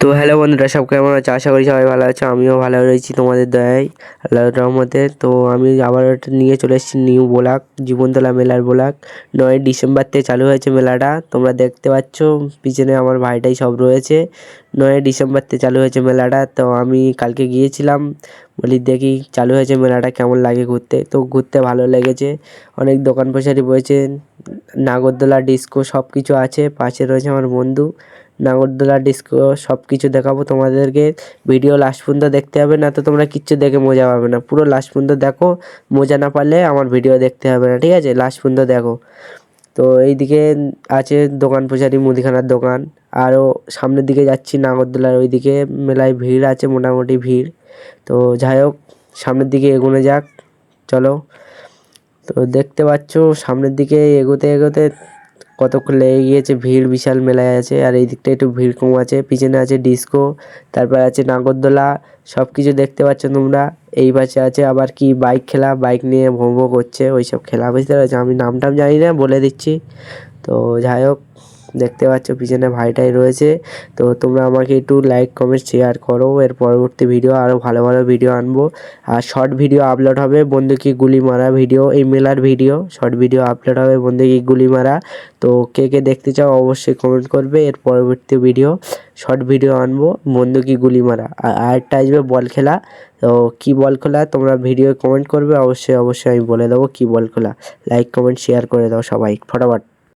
তো হ্যালো বন্ধুরা, সব কেমন আছো? আশা করি সবাই ভালো আছো। আমিও ভালো রয়েছি তোমাদের দয়ায়, আল্লাহর রহমতে। তো আমি আবার একটা নিয়ে চলে এসেছি নিউ ব্লগ, জীবনতলা মেলার ব্লগ। 9ই ডিসেম্বর থেকে চালু হয়েছে মেলাটা, তোমরা দেখতে পাচ্ছ পিছনে আমার ভাইটাই সব রয়েছে। 9ই ডিসেম্বর থেকে চালু হয়েছে মেলাটা। তো আমি কালকে গিয়েছিলাম, বলি দেখি চালু হয়েছে মেলাটা কেমন লাগে ঘুরতে। তো ঘুরতে ভালো লেগেছে, অনেক দোকান পয়সারি বসেছে, নাগরদোলা ডিস্কো সব কিছু আছে। পাশে রয়েছে আমার বন্ধু, নাগরদোলা ডিস্কো সব কিছু দেখাবো তোমাদেরকে। ভিডিও লাস্ট পর্যন্ত দেখতে হবে, না তো তোমরা কিচ্ছু দেখে মজা পাবে না। পুরো লাস্ট পর্যন্ত দেখো, মজা না পারলে আমার ভিডিও দেখতে হবে না, ঠিক আছে? লাস্ট পর্যন্ত দেখো। তো এইদিকে আছে দোকান পূজারি, মুদিখানার দোকান। আরও সামনের দিকে যাচ্ছি নাগরদোলার ওইদিকে, মেলায় ভিড় আছে, মোটামুটি ভিড়। তো যাই হোক, সামনের দিকে এগোনো যাক, চলো। তো দেখতে পাচ্ছ সামনের দিকে এগোতে এগোতে কতক্ষণ লেগে গিয়েছে, ভিড় বিশাল মেলায় আছে। আর এই দিকটা একটু ভিড় কম আছে, পিছনে আছে ডিস্কো, তারপর আছে নাগরদোলা, সব কিছু দেখতে পাচ্ছ তোমরা। এই পাশে আছে আবার কি বাইক খেলা, বাইক নিয়ে ভোঁ ভোঁ করছে, ওই সব খেলা, বুঝতে পারছো? আমি নামটাম জানি না, বলে দিচ্ছি। তো যাই হোক, দেখতে পাচ্ছ পিছনে ভাইটাই রয়েছে। তো তোমরা আমাকে একটু লাইক কমেন্ট শেয়ার করো, এর পরবর্তী ভিডিও আরও ভালো ভালো ভিডিও আনবো। আর শর্ট ভিডিও আপলোড হবে, বন্দুকি গুলি মারা ভিডিও, এই মেলার ভিডিও শর্ট ভিডিও আপলোড হবে, বন্দুকি গুলি মারা। তো কে কে দেখতে চাও অবশ্যই কমেন্ট করবে, এর পরবর্তী ভিডিও শর্ট ভিডিও আনবো, বন্দুকি গুলি মারা। আর আরেকটা আসবে বল খেলা। তো কী বল খেলা তোমরা ভিডিও কমেন্ট করবে, অবশ্যই অবশ্যই আমি বলে দেবো কী বল খেলা। লাইক কমেন্ট শেয়ার করে দাও সবাই, ফটাফট।